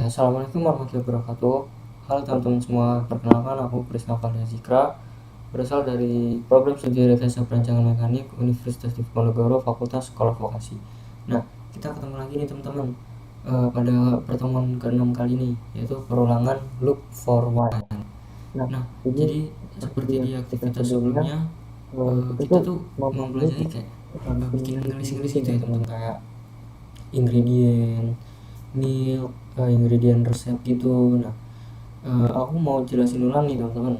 Assalamualaikum warahmatullahi wabarakatuh. Halo teman-teman semua, perkenalkan aku Krisna Fahlia Zikra, berasal dari program studi rekayasa perancangan mekanik Universitas Diponegoro, Fakultas Sekolah Vokasi. Nah, kita ketemu lagi nih teman-teman pada pertemuan ke-6 kali ini, yaitu perulangan look forward. Nah, jadi seperti di aktivitas sebelumnya, kita tuh mempelajari kayak bikin ngelis-ngelis gitu ya teman-teman, kayak ingredient milk, ingredient resep gitu. Nah, aku mau jelasin ulang nih teman-teman.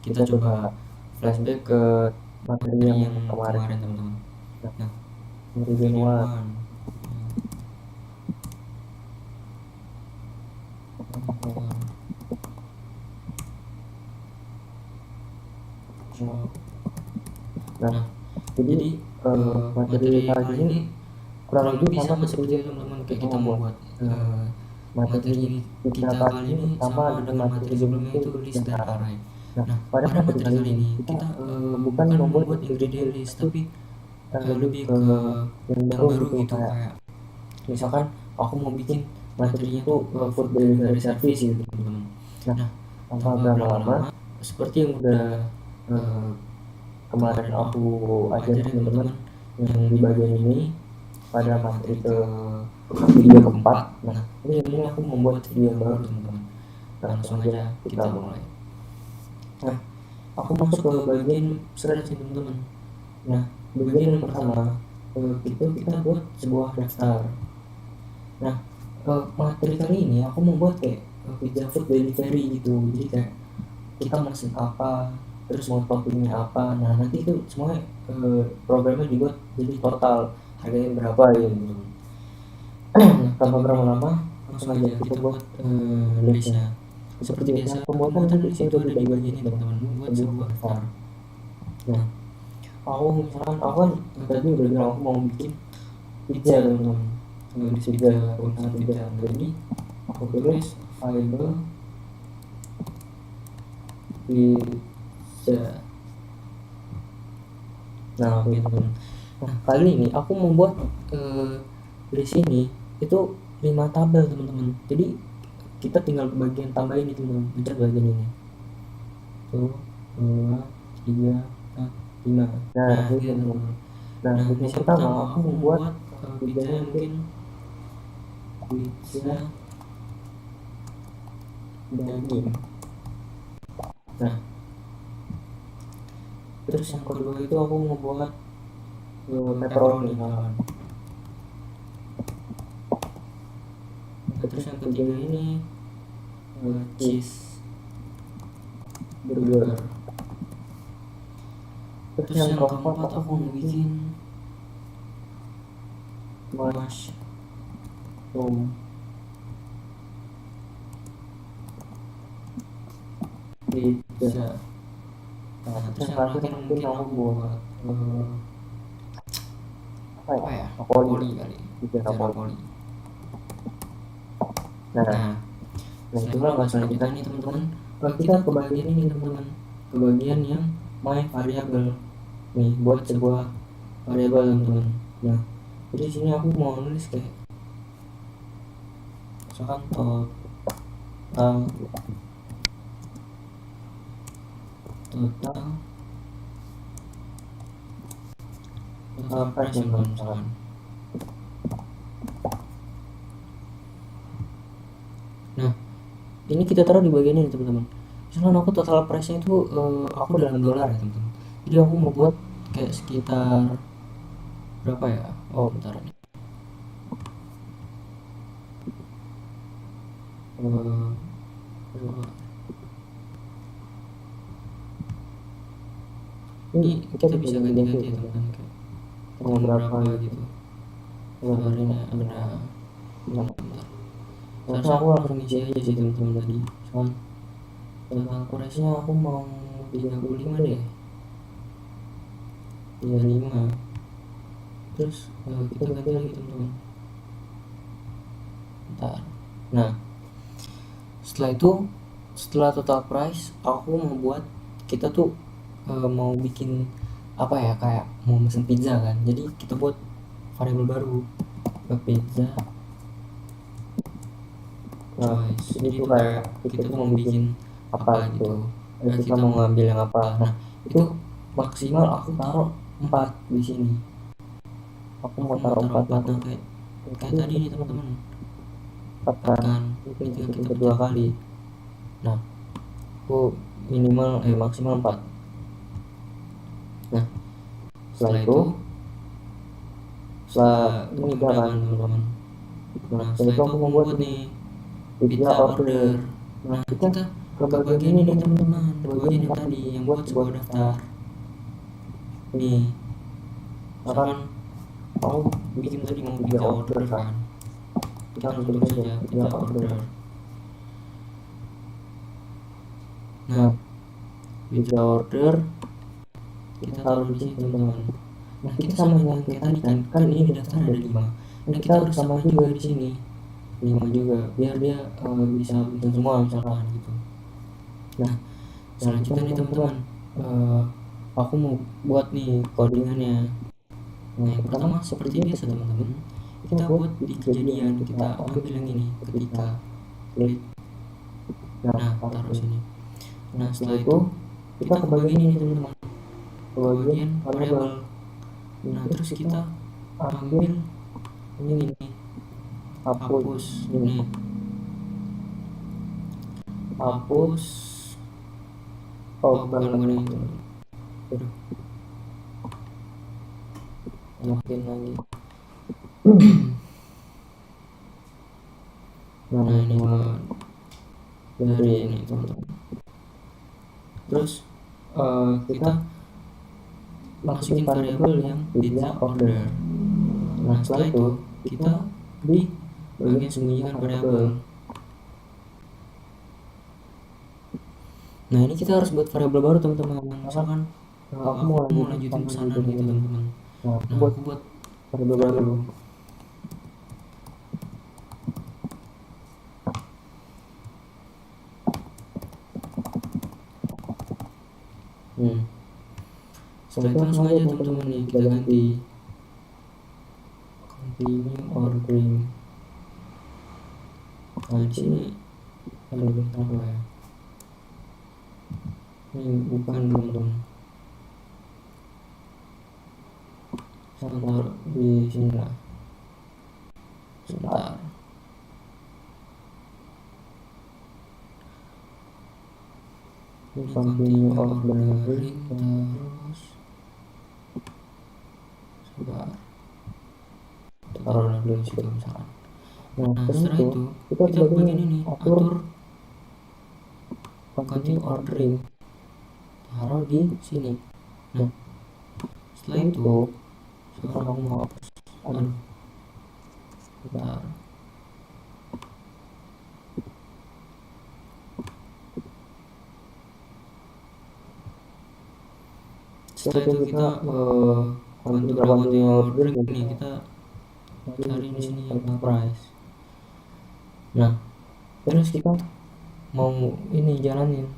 Kita coba flashback ke materi yang kemarin teman-teman. Nah, ingredient one. Nah, jadi materi kali ini kurang lebih sama seperti itu teman-teman, kayak kita membuat materi kita kali ini sama dengan materi sebelumnya, itu list dan array. Nah, pada materi kali ini kita bukan membuat ingredient list, tapi lebih ke yang baru gitu, kayak misalkan aku mau bikin materinya tuh food delivery service gitu teman-teman. Nah, tanpa berlama-lama, seperti yang udah kemarin aku ajarin teman-teman yang di bagian ini pada materi ke video keempat. Nah, ini aku membuat video yang baru teman-teman. Langsung aja kita mulai. Nah, aku masuk ke bagian scratch teman-teman. Nah, bagian yang pertama kita buat sebuah daftar. Nah, materi kali ini aku membuat kayak pizza food delivery gitu. Jadi kayak kita mesen apa, terus mau toppingnya apa. Nah, nanti itu semua programnya dibuat jadi total harganya berapa ya teman-teman. Tanpa berlama-lama, langsung aja kita buat listnya. Seperti biasa, pembuatan list itu ada di bagian ini teman-teman, buat sebuah daftar. Nah, aku misalkan aku kan tadi udah bilang aku mau bikin pizza teman-teman, list pizza, urusan pizza. Jadi aku tulis file pizza. Nah, oke teman-teman. Nah, kali ini aku membuat list ini itu 5 tabel teman-teman. Jadi kita tinggal bagian tambahin itu teman-teman, pencet bagian ini. 1, 2, 3, 4, 5. Nah, gitu teman-teman. Nah, yang pertama aku membuat pizzanya mungkin pizza daging. Nah, terus yang kedua itu aku membuat pepperoni kawan. Terus yang ketiga ini cheese burger. Terus yang keempat aku mau bikin mushroom pizza. Nah, terus yang terakhir mungkin aku buat apa ya? Napoli kali, pizza Napoli. Nah, itulah bahasa kita nih teman-teman. Kita ke bagian ini teman-teman, ke bagian yang my variable nih, buat sebuah variabel teman-teman. Nah, jadi sini aku mau nulis kayak misalkan total price misalkan. Nah, ini kita taruh di bagian ini teman-teman. Misalkan aku total price-nya itu aku dalam dolar ya teman-teman. Jadi aku mau buat kayak sekitar berapa ya? Oh, bentar nih. Ini kita bisa ganti-ganti ya teman-teman, kayak mau berapa gitu. Hari ini ada bentar. Seharusnya aku langsung isi aja sih teman-teman tadi. Soal total price-nya aku mau 35 deh. 35. Terus kita ganti lagi teman-teman. Bentar. Nah, setelah total price, aku membuat kita tuh mau bikin apa ya, kayak mau mesen pizza kan. Jadi kita buat variabel baru, pizza choice. Jadi itu kayak kita tuh mau bikin apa gitu, kita mau ngambil yang apa. Nah itu maksimal aku taruh 4 di sini. Aku mau taruh 4. Nah kayak tadi nih teman-teman, 4 kan, ini tinggal kita pencet 2 kali. Nah aku minimal maksimal 4. Nah setelah itu, setelah ini udah kan teman-teman. Nah setelah itu aku membuat nih pizza order. Nah kita ke bagian ini teman-teman, ke bagian yang tadi yang buat sebuah daftar. Nih misalkan aku bikin tadi mau pizza order kan, kita langsung tulis saja pizza order. Nah pizza order kita taruh di sini teman-teman. Nah kita sama yang kayak tadi kan ini daftar ada 5. Nah kita harus sama juga di sini 5 juga biar dia bisa bikin semua misalkan gitu. Nah selanjutnya nih teman-teman, aku mau buat nih codingannya. Nah yang pertama seperti biasa teman-teman, kita buat di kejadian, kita ambil yang ini ketika klik. Nah taruh sini. Nah setelah itu kita ke bagian ini teman-teman, ke bagian variable. Nah terus kita ambil ini hapus ini, hapus bukan itu. Makin lagi. Nah ini dari ini teman-teman. Terus kita masukin variabel yang pizza order. Nah setelah itu kita di bagian sembunyikan variabel. Nah ini kita harus buat variabel baru teman-teman. Misalkan aku mau lanjutin pesanan gitu teman-teman. Nah aku buat variabel baru. Setelah itu langsung aja teman-teman nih kita ganti continue ordering. Nah di sini ada bintang apa ya? Ini bukan teman-teman. Sebentar di sini lah. Sebentar. Ini continue ordering terus. Sebentar. Taruh dulu di situ misalkan. Nah setelah itu kita ke bagian ini atur continue ordering, taruh di sini. Nah setelah itu sekarang aku mau hapus. Bentar. Setelah itu kita continue ordering ini kita cari di sini yang price. Nah terus kita mau ini jalanin.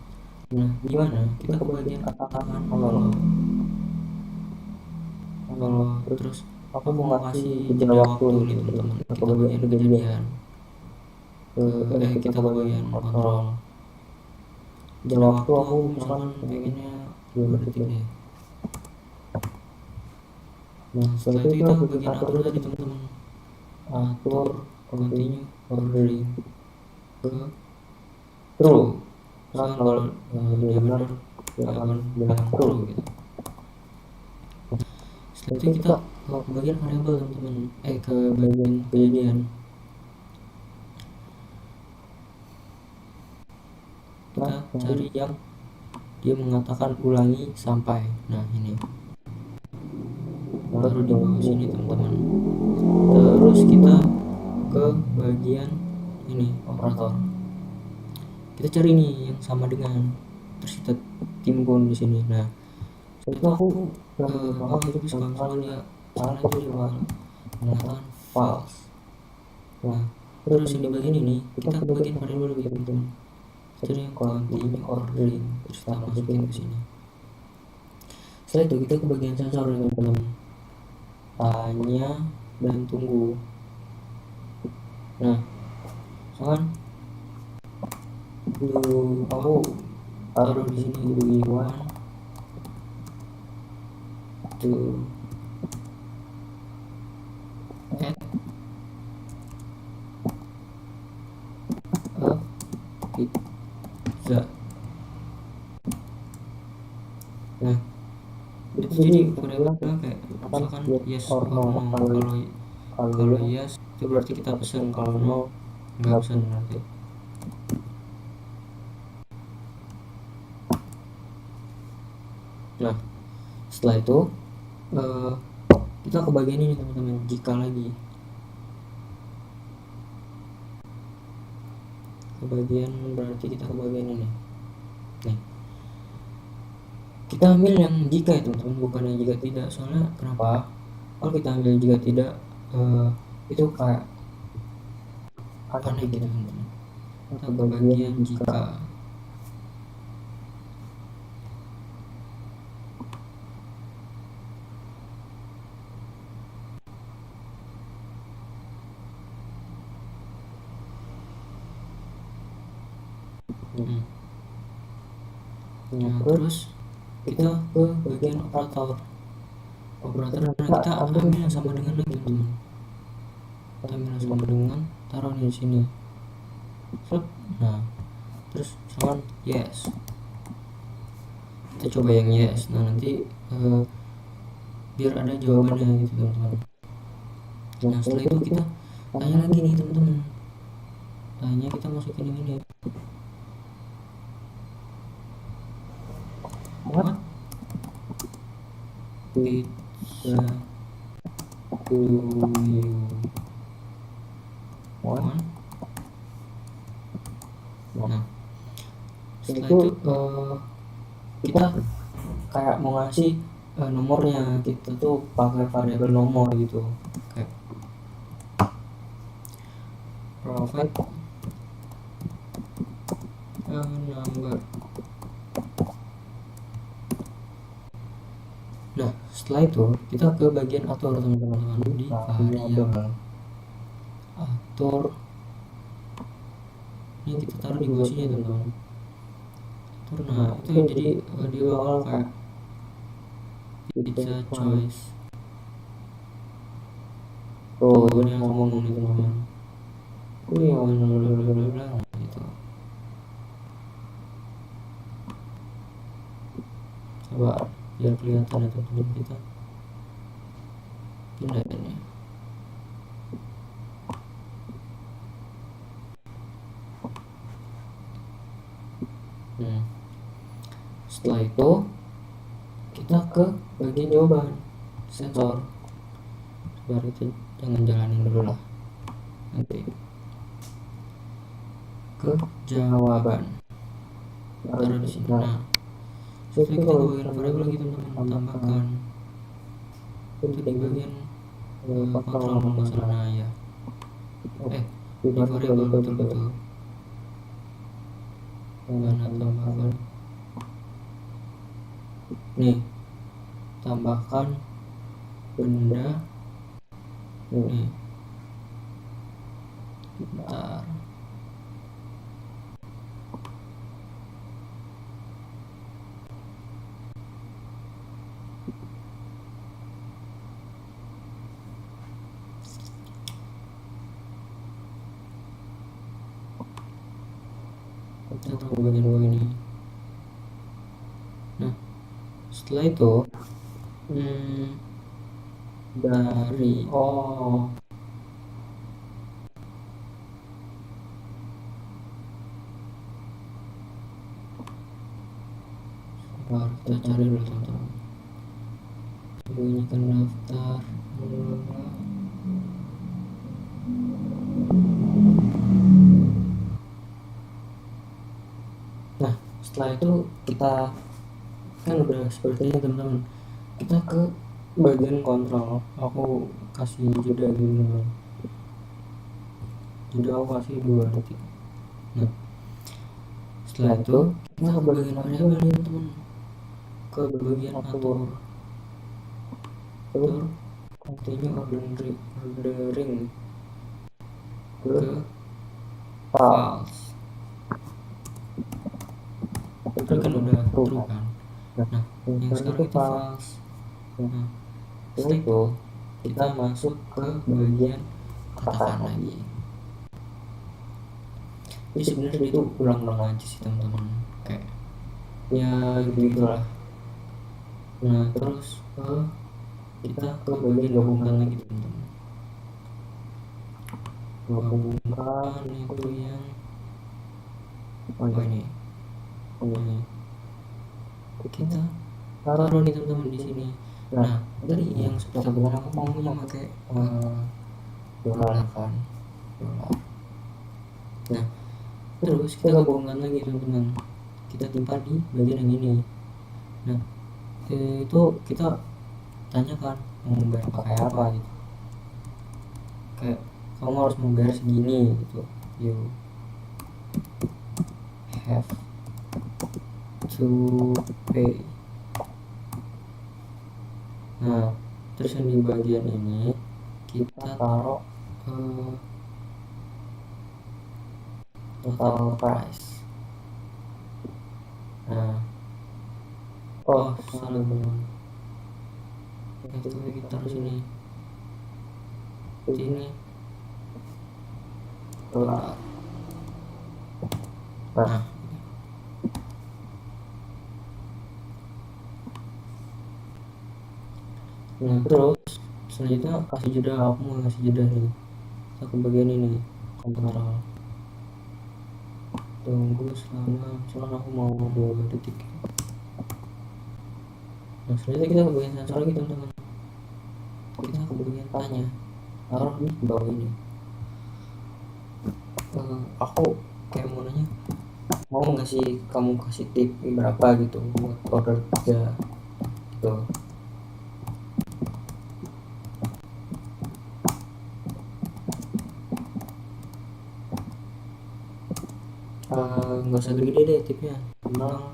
Nah gimana? Kita ke bagian katakan kalau terus aku mau kasih jeda waktu nih teman-teman. Kita ke bagian kejadian. Kita ke bagian kontrol. Jeda waktu aku misalkan pengennya 2 detik deh. Nah setelah itu kita ke bagian atur tadi teman-teman. Atur continue ordering ke true. Kan kalau dia benar dia akan bilang true gitu. Setelah itu kita mau ke bagian variabel teman-teman, ke bagian kejadian. Kita cari yang dia mengatakan ulangi sampai. Nah ini baru di bawah sini teman-teman. Terus kita ke bagian ini operator. Kita cari nih yang sama dengan, terus kita timbun di sini. Nah setelah itu aku itu bisa misalkan dia salah itu dia mengatakan false. Nah terus di bagian ini kita ke bagian variabel gitu teman-teman. Cari yang continue ordering, terus kita masukin ke sini. Setelah itu kita ke bagian sensor teman-teman. Tanya dan tunggu. Nah misalkan aku taruh di sini W1 to add a pizza. Nah, itu jadi variabelnya kayak misalkan yes or no. Kalau yes itu berarti kita pesen, kalau no nggak pesen nanti. Nah, setelah itu kita ke bagian ini teman-teman, jika lagi ke bagian, berarti kita ke bagian ini. Nih, kita ambil yang jika itu teman-teman, bukan yang jika tidak. Soalnya kenapa? Kalau kita ambil jika tidak, itu kayak aneh gitu teman-teman. Kita ke bagian jika. Nah, terus kita ke bagian operator. Nah, kita ambil yang sama dengan lagi teman-teman. Kita ambil yang sama dengan, taruh di sini. Nah, terus misalkan yes, kita coba yang yes. Nah, nanti biar ada jawabannya gitu teman-teman. Nah, setelah itu kita tanya lagi nih teman-teman, kita masukin yang ini. What pizza do you want? Nah, setelah itu kita kayak mau ngasih nomornya, kita tuh pakai variabel nomor gitu, kayak provide number. Nah, setelah itu kita ke bagian atur teman-teman, di variabel atur. Ini kita taruh di bawah sini teman-teman. Nah, itu jadi dia bakal kayak pizza choice. Tuh, ini yang ngomong nih teman-teman. Wih, bla gitu. Coba biar kelihatan ya teman-teman, kita pindah ini. Setelah itu kita ke bagian jawaban sensor. Baru itu jangan jalanin dulu lah, nanti ke jawaban taruh di sini. Nah, setelah kita ke bagian variabel lagi teman-teman, tambahkan itu di bagian kontrol masalah. Nah ya, di variabel betul-betul mana tambahkan nih, tambahkan benda nih, bentar. Kita taruh bagian bawah ini. Nah, setelah itu dari kita cari dulu teman-teman, bunyikan daftar. Nah, setelah itu kita kan udah seperti ini teman-teman, kita ke bagian kontrol. Aku kasih jeda dulu, jadi aku kasih 2 detik. Nah, setelah itu kita ke bagian variabel nih teman, ke bagian atur continue ordering ke false. true kan. Nah, Nah yang yang sekarang itu itu false. Nah setelah setelah itu kita masuk ke bagian katakan katakan lagi. Jadi sebenarnya dia tuh ulang-ulang aja sih teman-teman, kayak ya gitu gitulah. Nah terus kita ke bagian gabungkan lagi teman-teman. Gabungkan itu yang ini kita taruh nih teman-teman di sini. Nah tadi yang seperti aku bilang, aku maunya pakai dolar kan, dolar. Nah terus kita gabungkan lagi teman-teman, kita timpa di bagian yang ini. Nah itu kita tanyakan mau bayar pakai apa gitu, kayak kamu harus membayar segini gitu, you have to pay. Nah terus yang di bagian ini kita taruh total price. Nah salah teman-teman, itu kita taruh sini, sini dolar. Nah terus selanjutnya kasih jeda, aku mau kasih jeda nih, kita ke bagian ini kontrol, tunggu selama misalnya aku mau 2 detik. Nah selanjutnya kita ke bagian sensor lagi teman-teman, kita ke bagian tanya, taruh di bawah ini. Aku kayak mau nanya, mau nggak sih kamu kasih tip berapa gitu buat order 3 gitu. Nggak usah gede deh tipnya, 0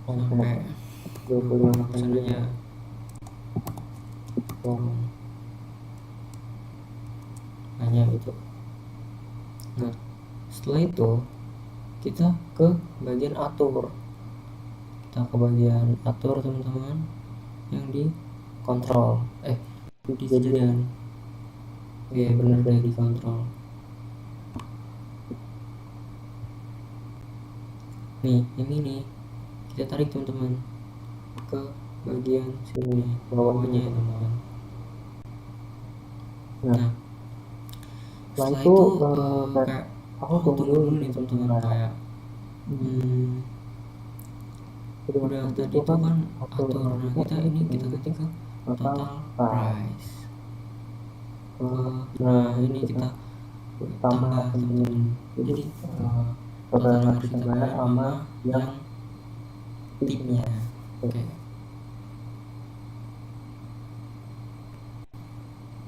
sampai 25% aja. Hanya itu. Nah setelah itu kita ke bagian atur, kita ke bagian atur teman-teman, yang di kontrol di jajan. Iya bener deh, di kontrol. Nih yang ini kita tarik teman-teman ke bagian sini bawahnya ya teman-teman. Nah setelah itu kayak aku tunggu dulu nih teman-teman, kayak udah tadi tuh kan atur. Nah kita ganti ke total price. Nah ini kita tambah teman-teman, jadi total yang harus kita bayar sama yang tipnya. Oke.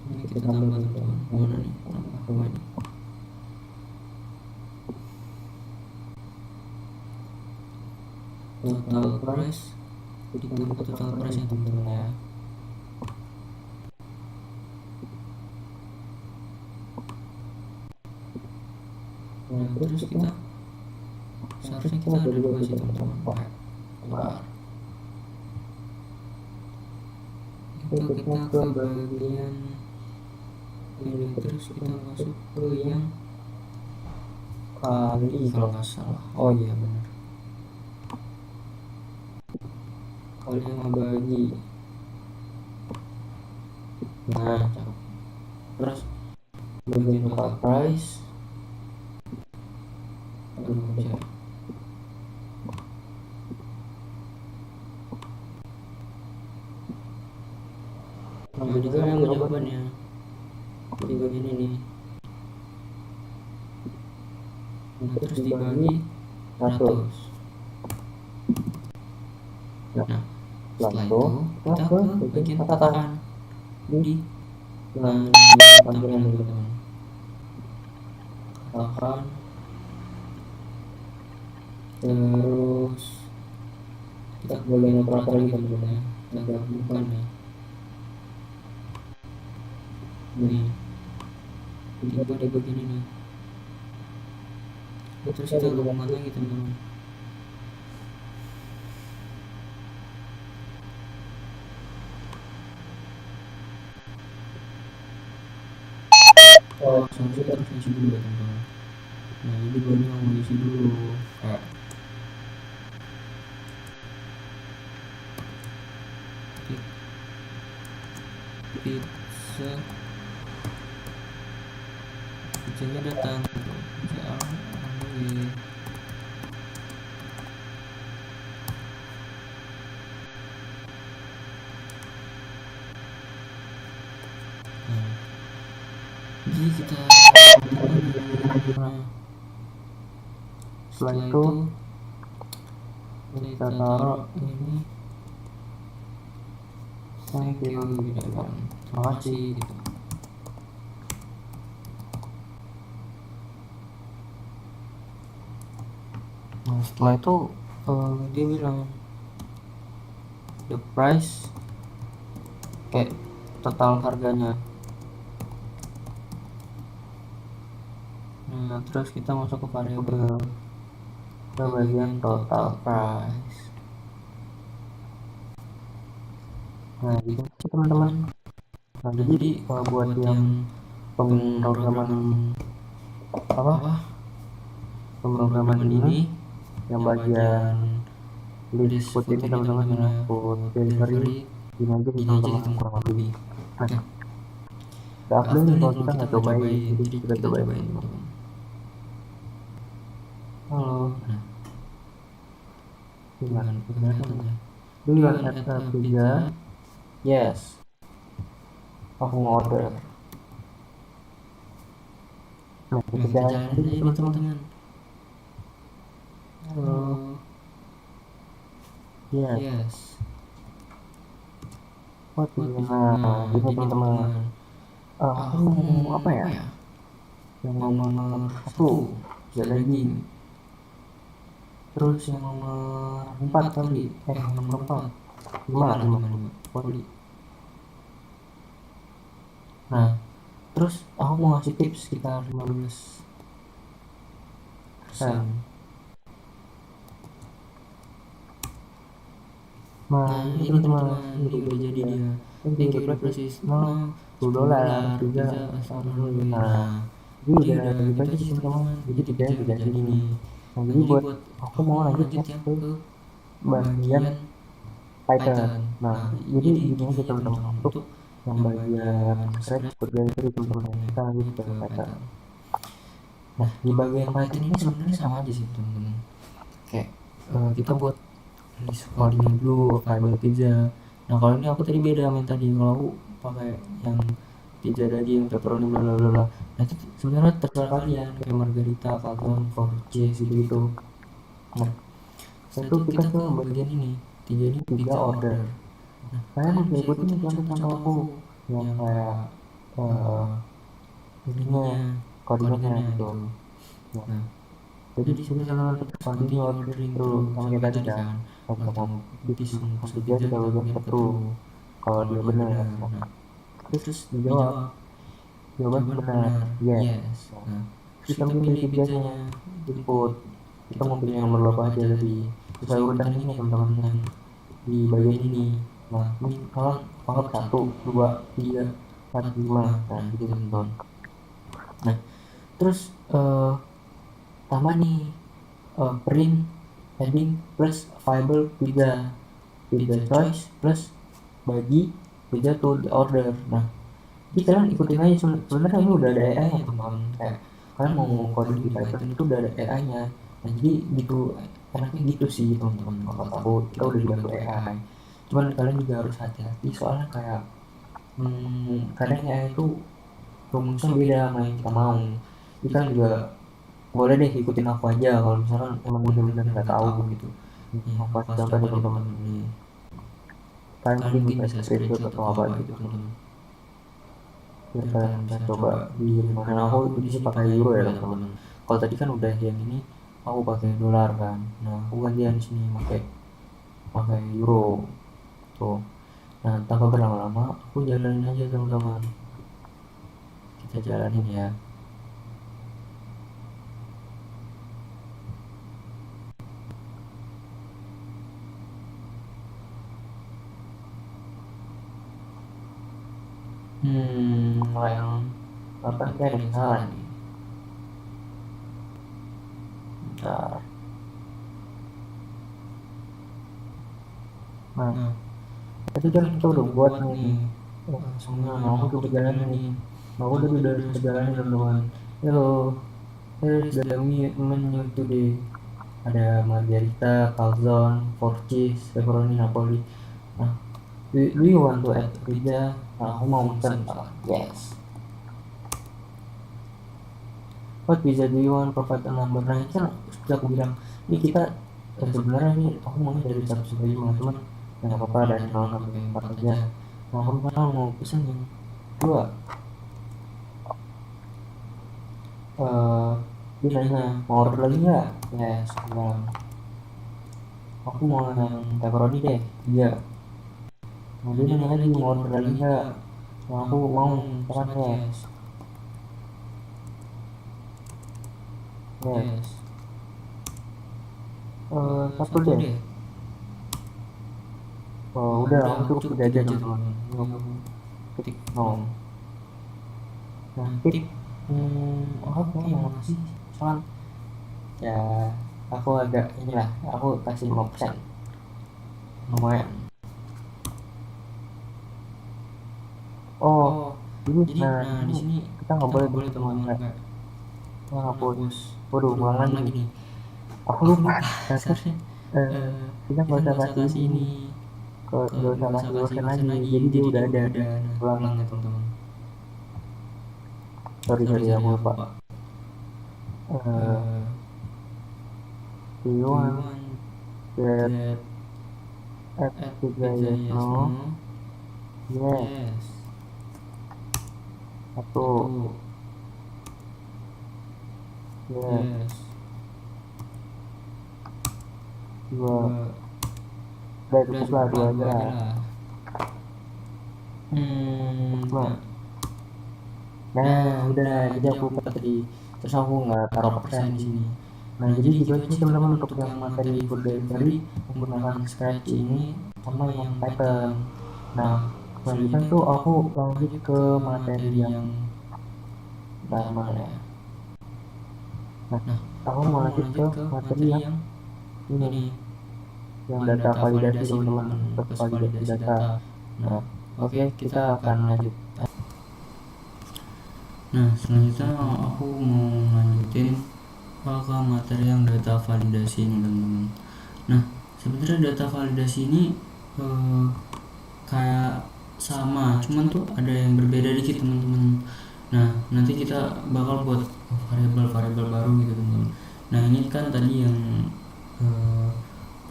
Ini kita tambah teman-teman, mana nih tambah ini. Total price, ditambah total price ya teman-teman ya. Nah terus kita seharusnya kita ada 2 sih teman-teman, keluar. Itu kita ke bagian ini, terus kita masuk ke yang kali kalau nggak salah. Oh iya benar, kali yang bagi. Nah terus bagian total price, bisa. Nah ini kalian mau jawabannya di bagian ini. Nah terus dibagi 100. Nah setelah itu kita ke bagian katakan di tampilan teman-teman, katakan. Terus kita ke bagian operator lagi teman-teman ya, kita gabungkan nih. Nih tiba di bagian ini. Terus kita gabungkan lagi teman-teman. harusnya kita harus isi dulu ya teman-teman. Nah jadi gue ini mau isi dulu kayak pizza pizzanya datang pizza alhamdulillah. Nah jadi kita setelah itu kita taruh ini thank you gitu kan, terima kasih gitu. Nah setelah itu dia bilang the price kayak total harganya. Nah terus kita masuk ke variabel ke bagian total price. Nah gitu teman-teman. Nah jadi buat yang pemrograman pemrograman ini yang bagian list food ini teman-teman ya, food delivery gini aja teman-teman kurang lebih. Nah after nih kalau kita nggak cobain, jadi kita cobain teman-teman. Halo, nah gimana teman-teman? Do you want add a pizza? Yes, aku mau order. Nah kita jalan aja teman-teman. Halo. Yes. What is nah gitu teman-teman. Aku mau apa ya? Yang nomor 1 daging. Terus yang nomor 4 kali. Nomor 4 5 kali. Nah terus aku mau ngasih tips sekitar 15%. Nah ini teman-teman, ini udah jadi dia. Thank you udah proses $10 pizza alhamdulillah. Nah ini udah gitu aja sih teman-teman. Jadi pizzanya udah jadi nih. Nah jadi buat aku mau lanjut ya ke bagian Python. Nah jadi gini aja teman-teman, untuk yang bagian scratch bagian itu teman-teman, kita lanjut ke Python. Nah di bagian Python ini sebenarnya sama aja sih teman-teman. Kayak kita buat list codingnya dulu variable pizza. Nah kalau ini aku tadi beda sama yang tadi. Kalau aku pakai yang pizza daging, pepperoni, bla bla bla. Nah itu sebenarnya terserah kalian, kayak margarita, calzone, for cheese gitu. Nah setelah itu kita ke bagian ini, ini pizza order. Nah kalian bisa ikutin contoh-contoh aku yang kayak ininya, codingannya gitu. Nah jadi misalnya untuk continue ordering terus sama kayak tadi kan, kalau mau pesen pizza kita bagian true kalau dia benar. Nah terus dijawab jawaban benar yes. Nah terus kita pilih pizzanya, input kita mau pilih yang nomor berapa aja tadi sesuai urutan ini teman-teman yang di bagian ini. Nah ini kalau anggap 1, 2, 3, 4, 5. Nah gitu teman-teman. Nah terus tambah nih print heading plus variable pizza choice plus bagi pizza to the order. Nah jadi kalian ikutin aja, sebenarnya ini udah ada AI nya teman-teman. Kayak kalian mau coding di Python itu udah ada AI nya. Nah jadi gitu enaknya gitu sih teman-teman. Kalau aku kita udah dibantu AI, cuman kalian juga harus hati-hati soalnya kayak kadang AI itu rumusnya beda sama yang kita mau. Jadi kan juga boleh deh ikutin aku aja kalau misalkan emang bener-bener nggak tahu gitu. Aku kasih contoh nih teman-teman, kalian mungkin bisa screenshot atau apa gitu teman-teman. Biar kalian bisa coba di mana. Aku di sini pakai euro ya teman-teman. Kalau tadi kan udah yang ini aku pakai dolar kan. Nah aku gantian sini pakai euro tuh. Nah tanpa berlama-lama aku jalanin aja teman-teman. Kita jalanin ya. yang apa kayak ada yang salah nih. Bentar. Nah, tadi kan kita udah buat nih. Nah, aku coba jalanin. Aku tadi udah sempat jalanin teman-teman. Hello, here is the menu today. Ada margarita, calzone, four cheese, pepperoni, napoli. Nah, do you want to add pizza? Nah, aku mau pesan. Yes. What pizza do you want? Provide a number. Nah, itu kan sudah aku bilang, ini kita sebenarnya ini aku maunya dari 1 sampai 5, cuman ya nggak apa-apa, dari 0 sampai 4 aja. Nah, aku sekarang mau pesan yang 2. Dia nanya, mau order lagi nggak? Yes, aku bilang, aku mau yang pepperoni deh. Iya. Nah, dia nanya lagi, mau order lagi nggak? Nah, aku mau pesan yes. Yes. Satu deh. Udah, aku cukup udah aja teman-teman. Ketik no. Nah, tip, apa mau ngasih? Soal ya, aku agak inilah, aku kasih 5%. Lumayan. Oh, jadi nah di sini kita nggak boleh teman-teman kayak hapus. Waduh, ulang lagi nih. Aku lupa. Seharusnya kita nggak usah kasih ini. Nggak usah kasih dosen lagi. Jadi dia udah ada. Ulang ya teman-teman. Sorry aku lupa. Do you want that add pizza? Yes, no. Yes. Satu. Yes. 2. Udah cukup lah 2 aja lah. Nah, udah, jadi aku tadi terus aku nggak taruh persen di sini. Nah, jadi gitu aja teman-teman untuk yang materi food delivery menggunakan Scratch ini sama yang Python. Nah, selanjutnya tuh aku lanjut ke materi yang mana ya? Nah, aku mau lanjut ke materi yang ini, yang data validasi teman-teman, untuk validasi data. Nah, oke, kita akan lanjut. Nah, selanjutnya aku mau lanjutin ke materi yang data validasi ini teman-teman. Nah, sebenarnya data validasi ini kayak sama, cuman tuh ada yang berbeda dikit teman-teman. Nah, nanti kita bakal buat variabel baru gitu teman-teman. Nah, ini kan tadi yang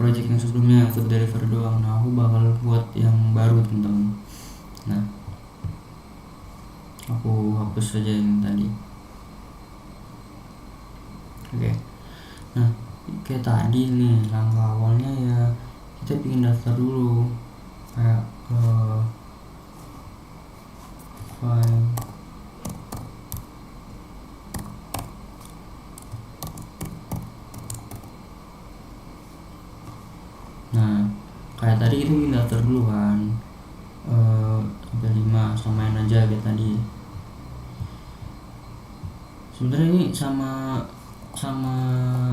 project yang sebelumnya yang food delivery doang. Nah, aku bakal buat yang baru teman-teman. Nah, aku hapus saja yang tadi. Oke. Nah, kayak tadi nih langkah awalnya ya kita bikin daftar dulu kayak file. Nah, kayak tadi kita bikin daftar dulu kan, sampai 5 samain aja kayak tadi. Sebenarnya ini sama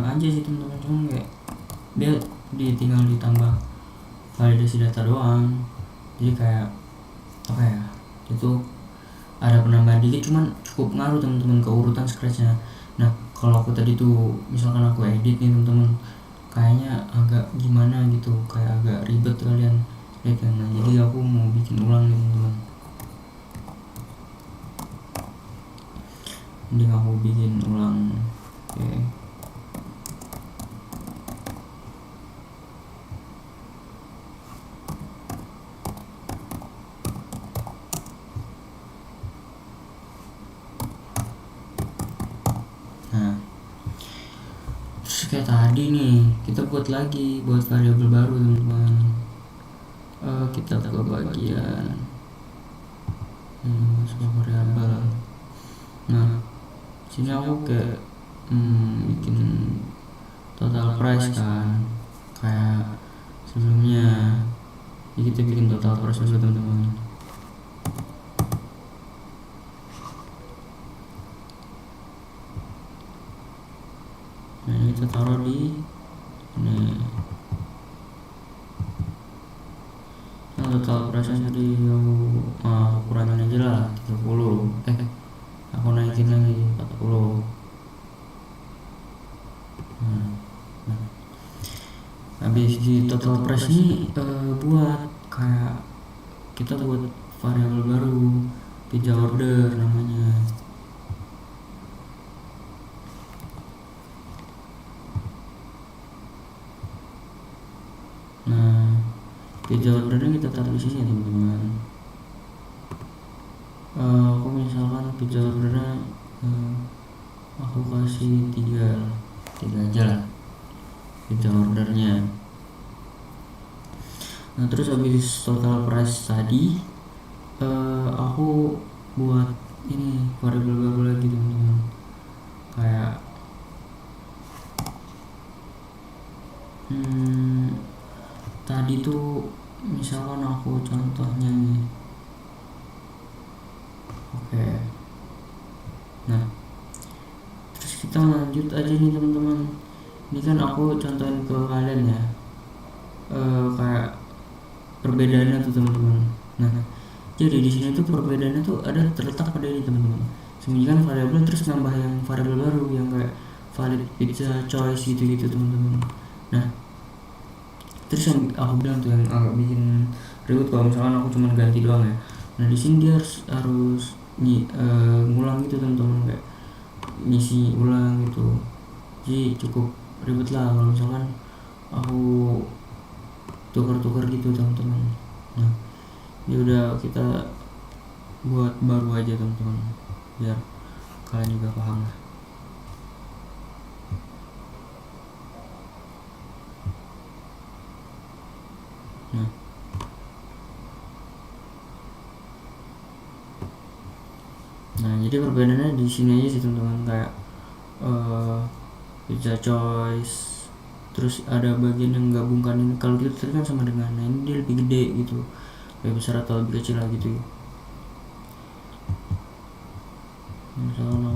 aja sih teman-teman, cuman kayak dia tinggal ditambah validasi data doang. Jadi kayak apa ya, itu ada penambahan dikit cuman cukup ngaruh teman-teman ke urutan Scratch-nya. Nah, kalau aku tadi tuh misalkan aku edit nih teman-teman, kayaknya agak gimana gitu, kayak agak ribet kalian lihat kan. Nah, jadi aku mau bikin ulang nih teman-teman. Mending aku bikin ulang. Oke. Nah, terus kayak tadi nih kita buat variabel baru teman-teman. Kita ke bagian sebuah variabel. Nah, sini aku kayak bikin total price kan kayak sebelumnya. Jadi kita bikin total price dulu teman-teman. kita taruh di ini. Yang total price-nya tadi aku kurangin aja lah 30. Aku naikin lagi 40. Habis di total price ini buat kayak kita buat variabel baru, pizza order namanya. Nah, pizza ordernya kita taruh di sini teman-teman. Aku misalkan pizza ordernya aku kasih 3 aja lah pizza ordernya. Nah terus habis total price tadi aku buat ini variabel baru lagi teman-teman, kayak tadi tuh misalkan aku contohnya nih. Oke. Nah terus kita lanjut aja nih teman-teman. Ini kan aku contohin ke kalian ya, kayak perbedaannya tuh teman-teman. Nah jadi di sini tuh perbedaannya tuh ada terletak pada ini teman-teman. Sembunyikan variabel terus nambah yang variabel baru yang kayak valid pizza choice gitu teman-teman. Nah terus yang aku bilang tuh yang agak bikin ribet kalau misalkan aku cuma ganti doang ya. Nah di sini dia harus ngulang gitu teman-teman, kayak ngisi ulang gitu. Jadi cukup ribet lah kalau misalkan aku tukar-tukar gitu teman-teman. Nah ya udah kita buat baru aja teman-teman biar kalian juga paham lah. Nah jadi perbedaannya di sini aja sih teman-teman, kayak pizza choice, terus ada bagian yang gabungkan ini. Kalau gitu tadi kan sama dengan, nah ini dia lebih gede gitu, lebih besar atau lebih kecil lah gitu. Misalnya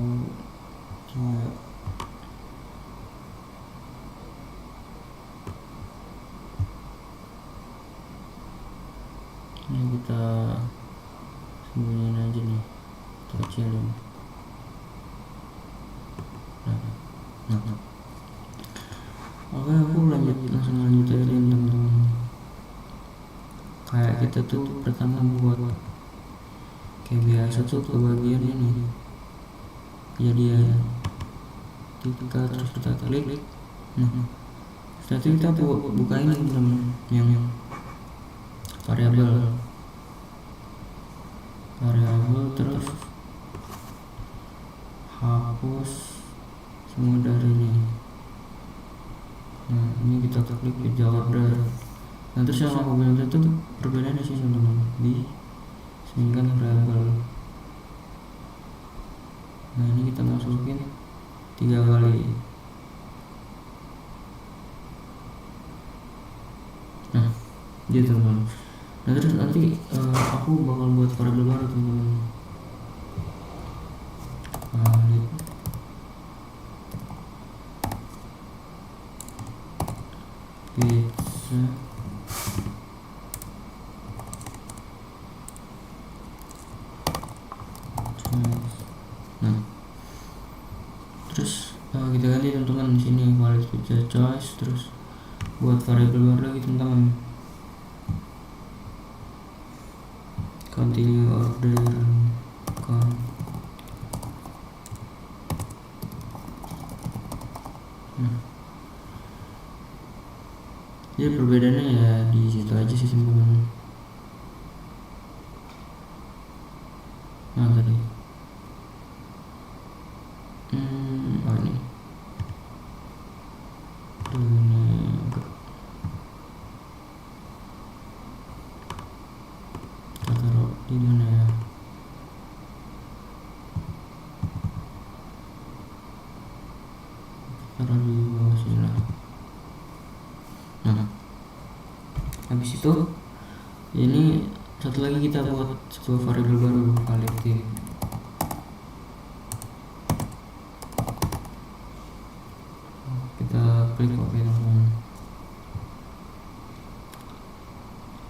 ini kita sembunyiin aja nih, kita kecilin. Oke, aku langsung lanjut aja teman-teman. Kayak kita tuh pertama buat kayak biasa tuh ke bagian ini, jadi ya ketika terus kita klik. Setelah itu kita buka ini teman-teman, yang variabel terus hapus semua dari ini. Nah ini kita klik pizza order. Nah terus yang aku bilang itu perbedaannya sih teman-teman di sembunyikan variabel. Nah ini kita masukin 3 kali. Nah gitu teman-teman. Nah terus nanti aku bakal buat variabel baru teman-teman. Pizza nah terus kita ganti teman-teman di sini valid pizza choice, terus buat variabel baru lagi teman-teman, continue order jadi perbedaannya ya di situ aja sih teman-teman. Nah tadi ini kita taruh di mana ya? Taruh di bawah sini lah. Nah habis itu ini satu lagi kita buat sebuah variabel baru, valid. kita klik OK teman-teman.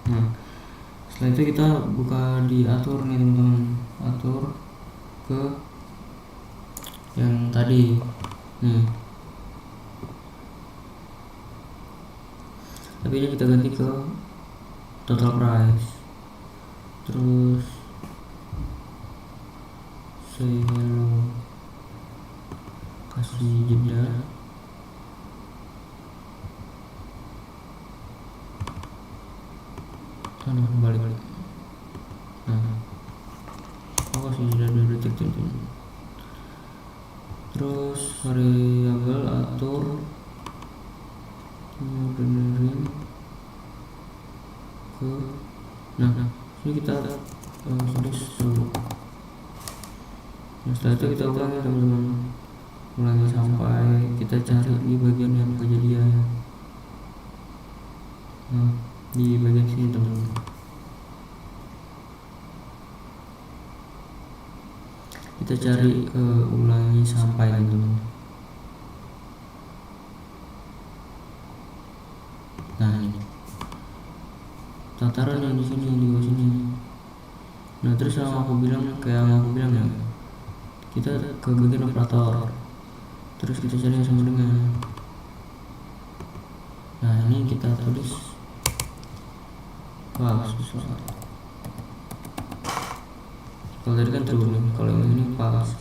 Nah setelah itu kita buka di atur nih teman-teman, atur ke yang tadi nih, tapi ini kita ganti ke total price, terus say hello, kasih jeda, balik. Nah aku kasih jeda 2 detik teman-teman. Terus variabel atur benerin ke ini kita tulis dulu. Nah, setelah itu kita ulangi teman-teman, ulangi sampai kita cari di bagian yang kejadian. Nah, di bagian sini teman-teman. Kita cari ulangi sampai teman-teman. Nah ini tataran yang di sini, di bawah sini. Nah terus yang aku bilang ya, kita ke bagian operator, terus kita cari yang sama dengan. Nah ini kita tulis susah. Kalau tadi kan true nih, kalau yang ini false.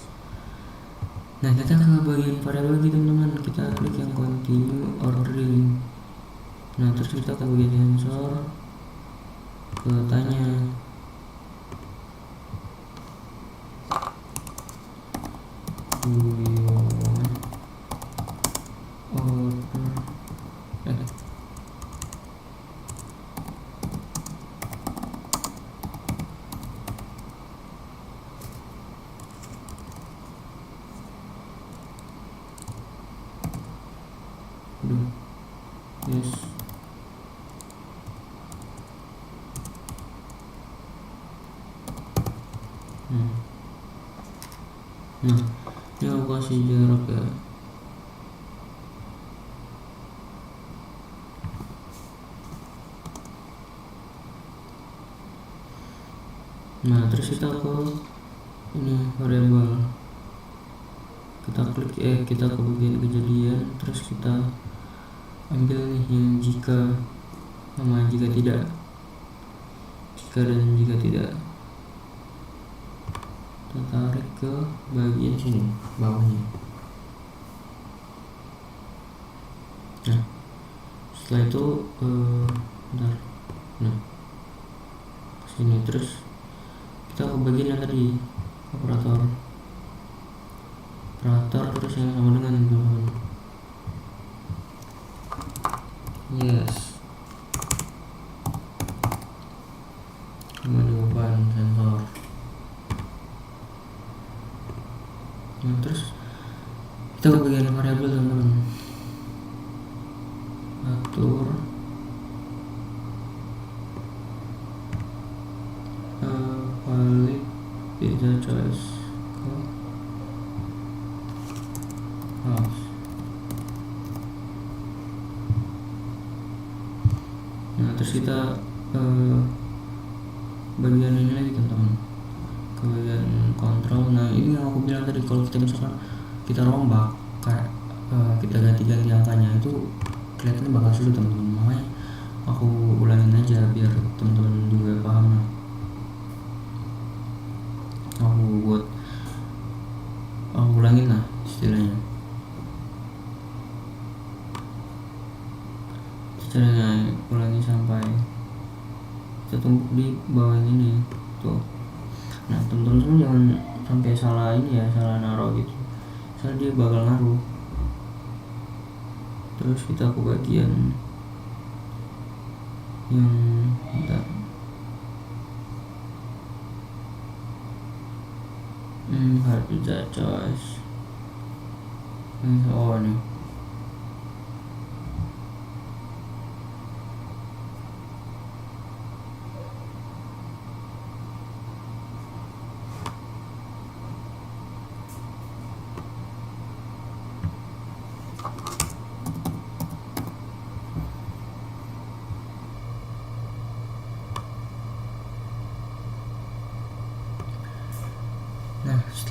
Nah kita ke bagian variabel lagi teman-teman, kita klik yang continue ordering. Nah terus kita ke bagian sensor, ke tanya, do you want order yes. Nah ini aku kasih jarak ya. Nah terus kita ke ini variabel, kita klik kita ke bagian kejadian, terus kita ambil nih yang jika sama jika tidak, jika dan jika tidak, kita tarik ke bagian sini bawahnya. Nah setelah itu bentar, nah sini, terus kita ke bagian yang tadi operator, terus yang sama dengan teman-teman. Yes, jawaban sensor. Nah terus kita ke bagian variabel teman-teman, atur valid pizza choice ke false. Nah terus kita bagian ini lagi teman-teman, ke bagian kontrol. Nah ini yang aku bilang tadi, kalau kita misalkan kita rombak kayak kita ganti-ganti angkanya, itu kelihatannya bakal sulit teman-teman. Makanya aku ulangin aja biar teman-teman juga paham. Aku ulangin lah istilahnya. Caranya ulangi sampai kita tumpuk di bawah ini tuh. Nah teman-teman jangan sampai salah ini ya, salah naruh gitu, soalnya dia bakal ngaruh. Terus kita ke bagian yang hard pizza choice. Oh nih,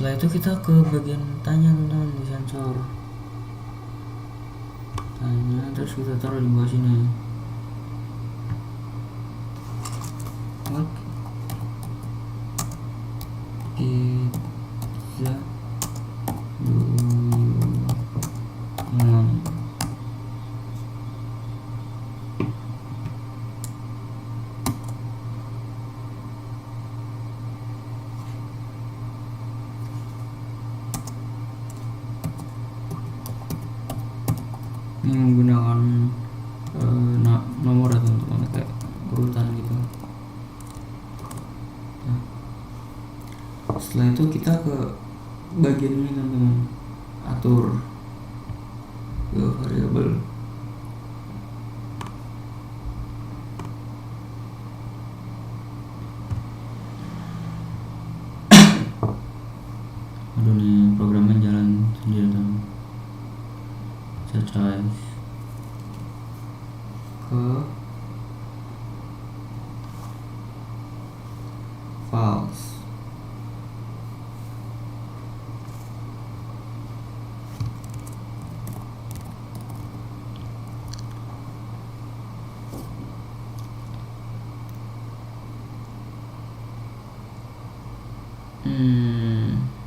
Setelah itu kita ke bagian tanya teman-teman, di sensor tanya, terus kita taruh di bawah sini. What pizza do you want? Ini menggunakan nomor ya teman-teman, kayak urutan gitu. Nah, setelah itu kita ke bagian ini teman-teman, atur ke variabel. Aduh nih programnya jalan sendiri teman. Saya choice ke false.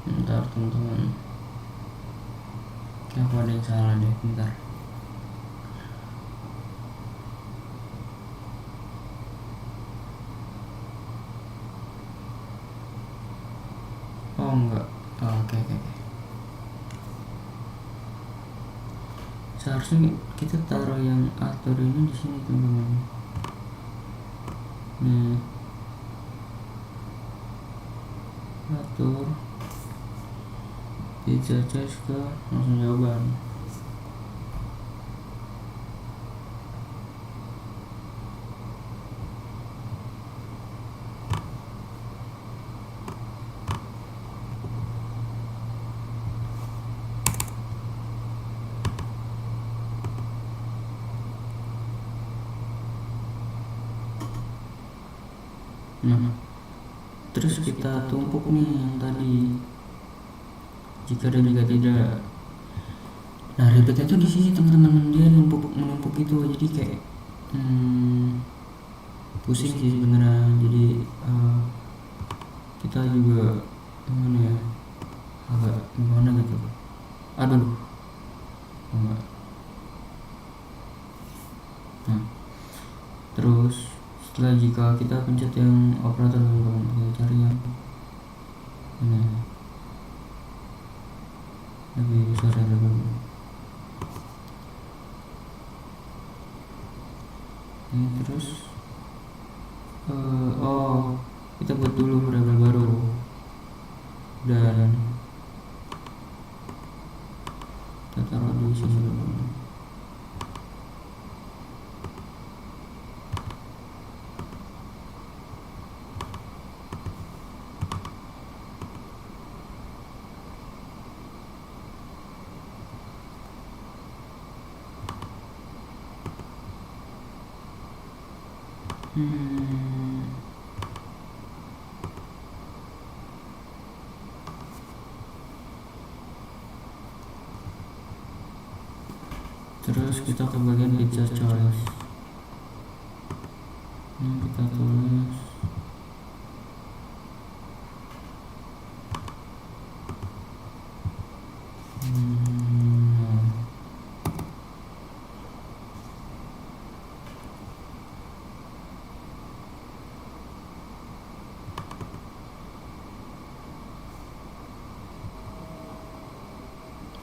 Bentar teman-teman, kayak ada yang salah deh, bentar. Oh enggak, oke. Seharusnya kita taruh yang atur ini di sini teman-teman. Nih, atur pizza choice ke langsung jawaban. Nah, terus kita tumpuk nih yang tadi, jika dan jika tidak. Nah, ribetnya tuh di sini teman-teman, dia menumpuk gitu, jadi kayak pusing sih sebenarnya. Jadi kita juga gimana ya, agak gimana gitu. Aduh, enggak. Nah, terus setelah jika kita pencet yang operator teman-teman, kita cari yang ini lebih besar ya teman-teman. Ini terus kita buat dulu variabel baru dan kita taruh di sini dulu. Terus kita ke bagian pizza choice. Ini kita tulis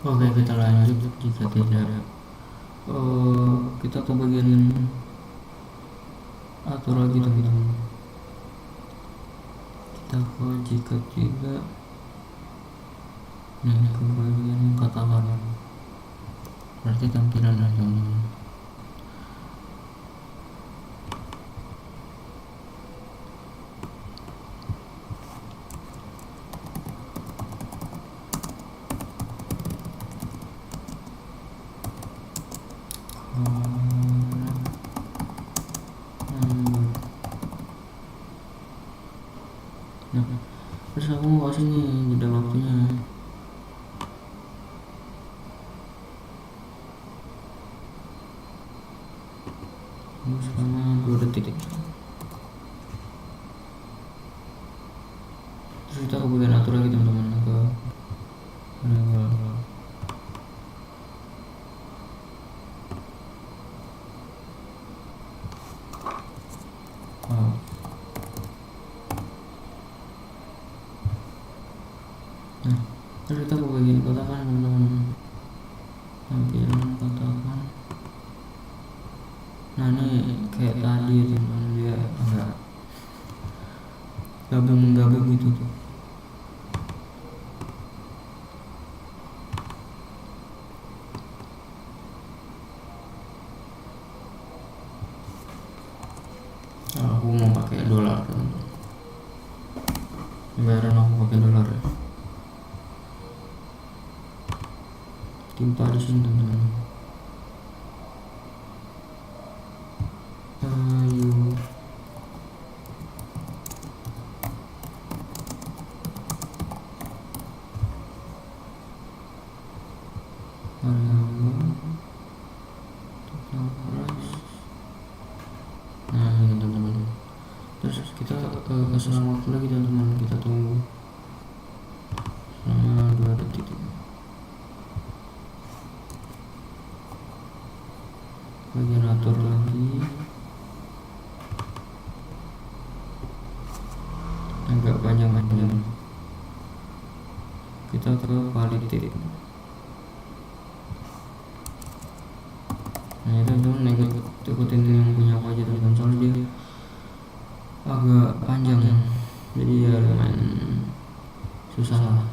Oke, kita lanjut. Jika tidak, kita ke bagian atur lagi teman-teman. Kita ke jika tidak, nah ini ke bagian katakan, berarti tampilan lah teman-teman. Terus aku mau kasih nih jeda waktu waktunya. Tunggu selama 2 detik. Terus kita ke bagian atur lagi teman-teman, ke variabel. Nah, terus kita ke bagian kotakan teman-teman, tampilan kotakan. Nah ini kayak tadi teman-teman, dia agak gabung gitu tuh. Aku mau pakai dolar teman-teman, bayaran aku pakai dolar ya. Timpa di sini teman-teman. Ayo. Nah ini teman-teman. Terus kita keselang waktu lagi teman-teman, kita tunggu selama 2 detik. Bagian atur lagi, agak panjang. Kita ke validate. Nah itu teman, ikutin yang punya aku aja teman-teman, soalnya dia agak panjang ya, jadi ya lumayan susah lah.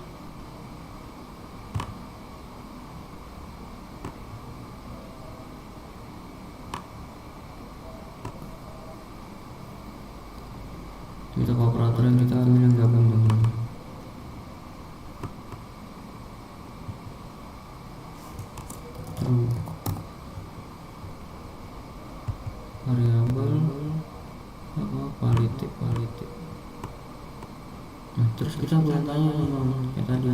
Kita ke operator yang kita ambil yang gabung teman-teman. Variabel validate. Nah terus kita boleh tanya teman-teman kayak tadi,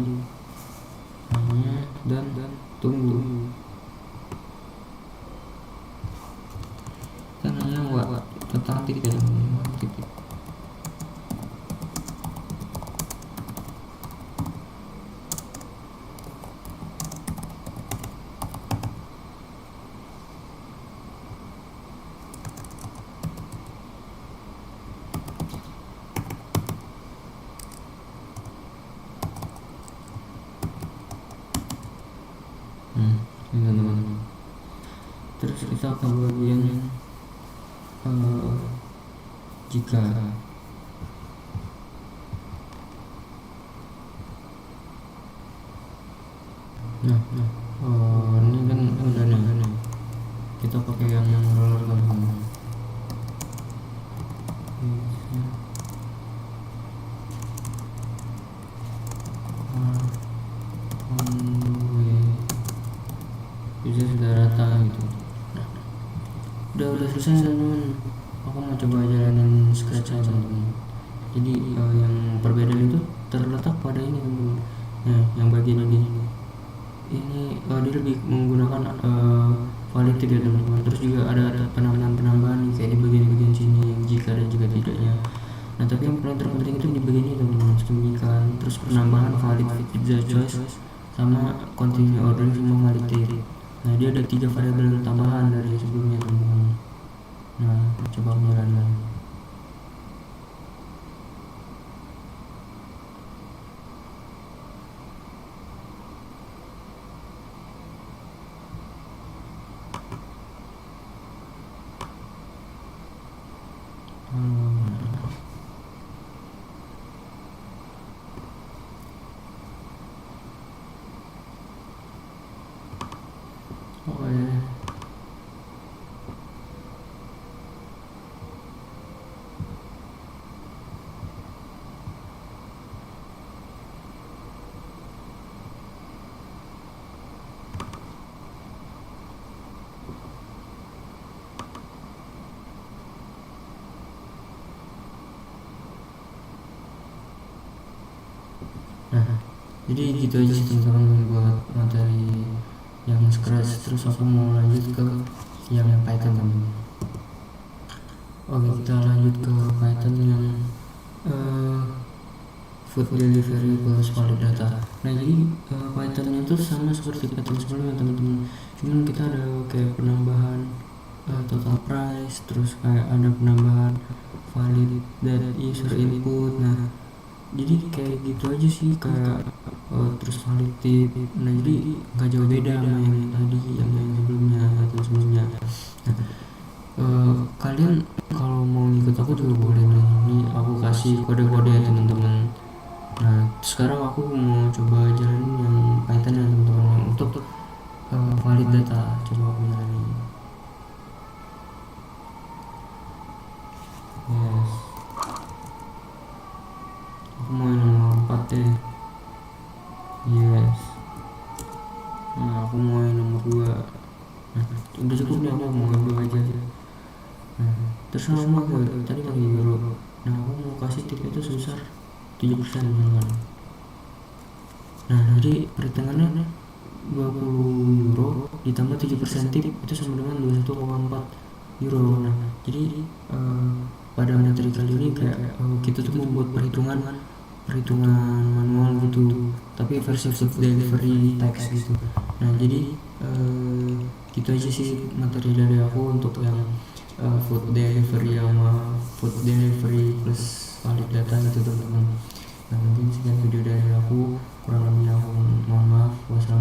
tanya dan tunggu. Kita nanya tentang titik ya teman-teman, titik. Ini teman-teman. Terus kita ke bagian jika. Nah, ini kan udah nih. Kita pakai yang roller teman-teman. Sudah datang gitu. Nah, udah selesai teman-teman. Aku mau coba jalanin scratch aja teman-teman. Jadi yang perbedaan itu terletak pada ini teman-teman. Nah, yang bagian ini dia lebih menggunakan validate ya teman-teman. Terus juga ada penambahan kayak di bagian sini yang jika dan juga tidaknya. Nah tapi yang paling terpenting itu di bagian ini teman-teman, sembunyikan. Terus penambahan valid pizza choice sama continue ordering sama validate. Nah dia ada 3 variabel tambahan dari sebelumnya teman-teman. Nah coba nyalain. Jadi gitu aja sih teman-teman buat materi yang Scratch. Terus aku mau lanjut ke yang Python teman-teman. Oke, kita lanjut ke Python yang food delivery plus valid data. Nah, jadi Pythonnya itu sama seperti Python sebelumnya teman-teman, cuman kita ada kayak penambahan total price, terus kayak ada penambahan valid data user input. Nah, jadi kayak gitu aja sih, kayak terus valid tip. Nah, jadi nggak jauh beda sama yang tadi, yang sebelumnya atau sebelumnya. Nah, kalian kalau mau ngikut aku juga boleh nih, ini aku kasih kode-kode ya teman-teman. Nah, sekarang aku mau coba jalanin yang Python ya teman-teman, untuk valid data. Coba aku jalanin. Yes, aku mau yang nomor 4 deh. Yes. Nah, aku mau yang nomor 2. Nah, udah cukup nih, aku mau ambil aja. Nah, terus sama tadi pakai euro. Nah, aku mau kasih tip itu sebesar 7% teman-teman. Nah, jadi perhitungannya 20 euro ditambah 7% tip itu sama dengan 21,4 euro. Nah, jadi pada materi kali ini kayak kita tuh membuat perhitungan manual gitu, tapi versi food delivery text gitu. Nah, jadi gitu aja sih materi dari aku untuk yang food delivery sama food delivery plus valid data gitu teman-teman. Nah, mungkin sekian video dari aku, kurang lebihnya aku mohon maaf. Wassalamualaikum.